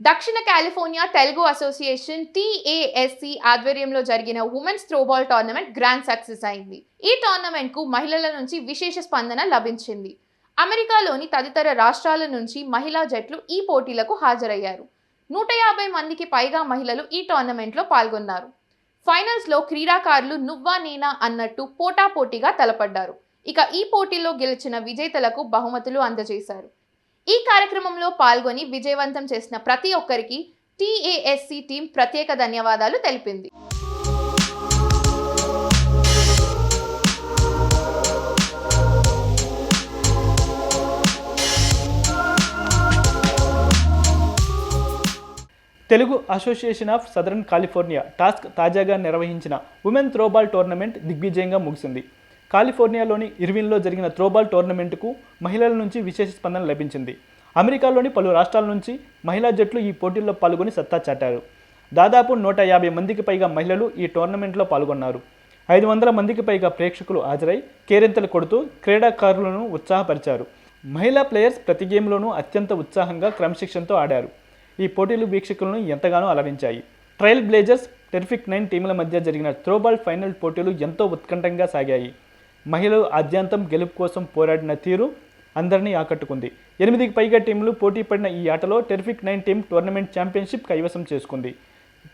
దక్షిణ California Telugu association TASC ఆధ్వర్యంలో జరిగిన women's throwball tournament grand success అయింది. ఈ టోర్నమెంట్ కు మహిళల నుంచి విశేష స్పందన లభించింది. అమెరికాలోని తదితర రాష్ట్రాల నుంచి మహిళా జట్లు ఈ పోటీలకు హాజరయ్యారు. 150 మందికి పైగా మహిళలు ఈ టోర్నమెంట్లో పాల్గొన్నారు. ఫైనల్స్ లో క్రీడాకారులు నువ్వా నేనా అన్నట్టు పోటాపోటీగా తలపడ్డారు. ఇక ఈ పోటీలో గెలిచిన విజేతలకు బహుమతులు అందజేశారు. ఈ కార్యక్రమంలో పాల్గొని విజయవంతం చేసిన ప్రతి ఒక్కరికి TASC టీం ప్రత్యేక ధన్యవాదాలు తెలిపింది. Telugu association of southern California task తాజాగా నిర్వహించిన ఉమెన్ త్రోబాల్ టోర్నమెంట్ దిగ్విజయంగా ముగిసింది. కాలిఫోర్నియాలోని ఇర్విన్లో జరిగిన త్రోబాల్ టోర్నమెంటుకు మహిళల నుంచి విశేష స్పందన లభించింది. అమెరికాలోని పలు రాష్ట్రాల నుంచి మహిళా జట్లు ఈ పోటీల్లో పాల్గొని సత్తా చాటారు. దాదాపు 150 మందికి పైగా మహిళలు ఈ టోర్నమెంట్లో పాల్గొన్నారు. 500 మందికి పైగా ప్రేక్షకులు హాజరై కేరింతలు కొడుతూ క్రీడాకారులను ఉత్సాహపరిచారు. మహిళా ప్లేయర్స్ ప్రతి గేమ్లోనూ అత్యంత ఉత్సాహంగా క్రమశిక్షణతో ఆడారు. ఈ పోటీలు వీక్షకులను ఎంతగానో అలరించాయి. ట్రయల్ బ్లేజర్స్, టెర్ఫిక్ 9 టీముల మధ్య జరిగిన త్రోబాల్ ఫైనల్ పోటీలు ఎంతో ఉత్కంఠంగా సాగాయి. మహిళలు ఆద్యంతం గెలుపు కోసం పోరాడిన తీరు అందరినీ ఆకట్టుకుంది. 8కి పైగా టీంలు పోటీ పడిన ఈ ఆటలో టెర్ఫిక్ 9 టీం టోర్నమెంట్ ఛాంపియన్షిప్ కైవసం చేసుకుంది.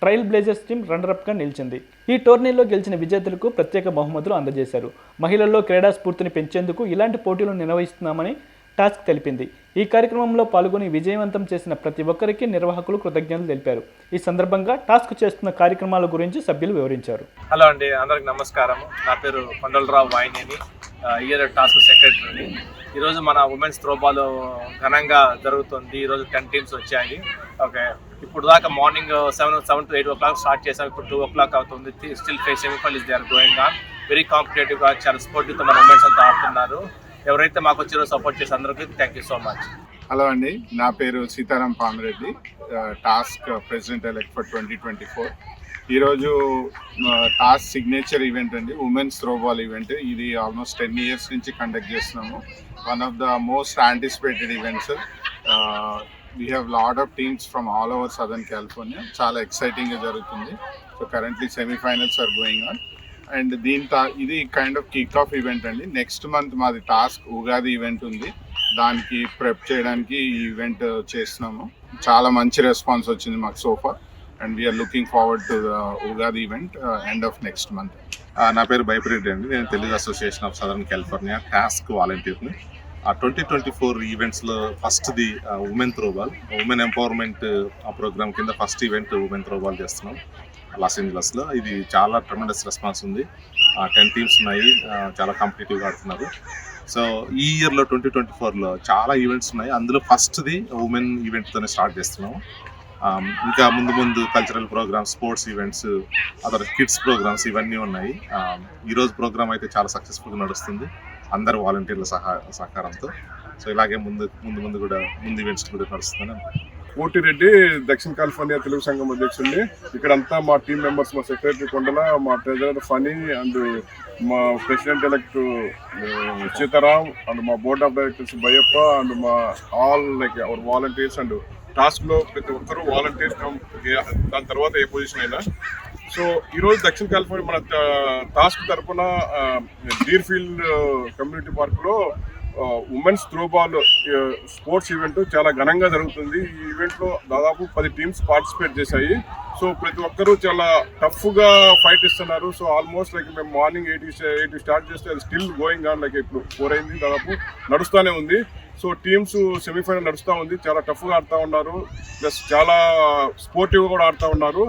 ట్రయల్ బ్లేజర్స్ టీం రన్నరప్గా నిలిచింది. ఈ టోర్నీలో గెలిచిన విజేతలకు ప్రత్యేక బహుమతులు అందజేశారు. మహిళల్లో క్రీడా స్ఫూర్తిని పెంచేందుకు ఇలాంటి పోటీలు నిర్వహిస్తున్నామని టాస్క్ తెలిపింది. ఈ కార్యక్రమంలో పాల్గొని విజయవంతం చేసిన ప్రతి ఒక్కరికి నిర్వాహకులు కృతజ్ఞతలు తెలిపారు. ఈ సందర్భంగా టాస్క్ చేస్తున్న కార్యక్రమాల గురించి సభ్యులు వివరించారు. హలో అండి, అందరికి నమస్కారం. నా పేరు కొండలరావు వాయినేని, ఇయర్ టాస్క్ సెక్రటరీని. ఈరోజు మన ఉమెన్స్ త్రోబాల్ ఘనంగా జరుగుతుంది. ఈరోజు 10 టీమ్స్ వచ్చాయి. ఓకే, ఇప్పుడు దాకా మార్నింగ్ 7 to 8 o'clock స్టార్ట్ చేసాం. ఇప్పుడు 2 o'clock అవుతుంది. Still semifinal is they are going on. Very కాంపిటేటివ్గా, చాలా స్పోర్టివ్తో మన ఉమెన్స్ అంతా ఆడుతున్నారు. ఎవరైతే మాకు వచ్చారో సపోర్ట్ చేసి అందరికీ thank you so much. Hello అండి, నా పేరు Sitaram Pamireddy, TASK president elect for 2024. ఈరోజు టాస్క్ సిగ్నేచర్ ఈవెంట్ అండి, ఉమెన్స్ త్రోబాల్ ఈవెంట్. ఇది ఆల్మోస్ట్ 10 years నుంచి కండక్ట్ చేస్తున్నాము. One of the most anticipated events. We have lot of teams from all over southern California. చాలా ఎక్సైటింగ్గా జరుగుతుంది. So currently semifinals are going on. And ఇది kind of kick off event అండి. Next month మాది task Ugadi event ఉంది. దానికి prep చేయడానికి ఈ ఈవెంట్ చేస్తున్నాము. చాలా మంచి రెస్పాన్స్ వచ్చింది మాకు so far. And we are looking forward to the Ugadi event end of next month. నా పేరు బైపరెడ్డి అండి. నేను Telugu association of southern California TASK వాలంటీర్ని. 2024 ఈవెంట్స్లో ఫస్ట్ది ఉమెన్ త్రోబాల్, ఉమెన్ ఎంపవర్మెంట్ ఆ ప్రోగ్రామ్ కింద ఫస్ట్ ఈవెంట్ ఉమెన్ త్రోబాల్ చేస్తున్నాం లాస్ ఏంజలస్లో. ఇది చాలా ట్రెమెండస్ రెస్పాన్స్ ఉంది. 10 టీమ్స్ ఉన్నాయి, చాలా కాంపిటేటివ్గా ఆడుతున్నారు. సో ఈ ఇయర్లో 2024లో చాలా ఈవెంట్స్ ఉన్నాయి. అందులో ఫస్ట్ది ఉమెన్ ఈవెంట్తోనే స్టార్ట్ చేస్తున్నాము. ఇంకా ముందు cultural programmes, sports events, other kids programmes ఇవన్నీ ఉన్నాయి. ఈరోజు ప్రోగ్రామ్ అయితే చాలా సక్సెస్ఫుల్గా నడుస్తుంది అందరు వాలంటీర్ల సహకారంతో. సో ఇలాగే ముందు కూడా ఈవెంట్స్ కూడా నడుస్తుందని. కోటిరెడ్డి, దక్షిణ కాలిఫోర్నియా తెలుగు సంఘం అధ్యక్షుడిని. ఇక్కడంతా మా టీమ్ మెంబర్స్, మా సెక్రటరీ కొండల, మా ట్రెజరర్ ఫనీ అండ్ మా ప్రెసిడెంట్ ఎలక్ట్ సీతారాం అండ్ మా బోర్డ్ ఆఫ్ డైరెక్టర్స్ బయ్యప్ప అండ్ మా all like our volunteers. And టాస్క్లో ప్రతి ఒక్కరూ వాలంటీర్స్, దాని తర్వాత ఏ పొజిషన్ అయినా. సో ఈరోజు దక్షిణ కాలిఫోర్నియా మన టాస్క్ తరఫున డీర్ఫీల్డ్ కమ్యూనిటీ పార్క్లో ఉమెన్స్ త్రోబాల్ స్పోర్ట్స్ ఈవెంట్ చాలా ఘనంగా జరుగుతుంది. ఈ ఈవెంట్లో దాదాపు 10 టీమ్స్ పార్టిసిపేట్ చేశాయి. సో ప్రతి ఒక్కరూ చాలా టఫ్గా ఫైట్ ఇస్తున్నారు. సో ఆల్మోస్ట్ లైక్ మేము మార్నింగ్ 8 స్టార్ట్ చేస్తే అది స్టిల్ గోయింగ్ ఆన్. లైక్ ఇప్పుడు 4 అయింది, దాదాపు నడుస్తూనే ఉంది. సో టీమ్స్ సెమీఫైనల్ నడుస్తూ ఉంది. చాలా టఫ్గా ఆడుతూ ఉన్నారు, ప్లస్ చాలా స్పోర్టివ్గా కూడా ఆడుతూ ఉన్నారు.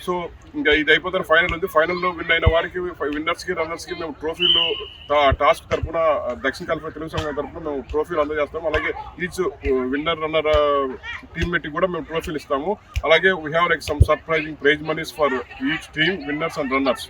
సో ఇంకా ఇది అయిపోతే ఫైనల్ ఉంది. ఫైనల్లో విన్ అయిన వారికి, విన్నర్స్కి, రన్నర్స్కి మేము ట్రోఫీలు టాస్క్ తరఫున, దక్షిణ కాలిఫోర్నియా తెలుగు సంఘం తరఫున మేము ట్రోఫీలు అందజేస్తాము. అలాగే ఈచ్ విన్నర్, రన్నర్ టీమ్మేట్కి కూడా మేము ట్రోఫీలు ఇస్తాము. అలాగే we have like some surprising prize monies for each team, winners and runners.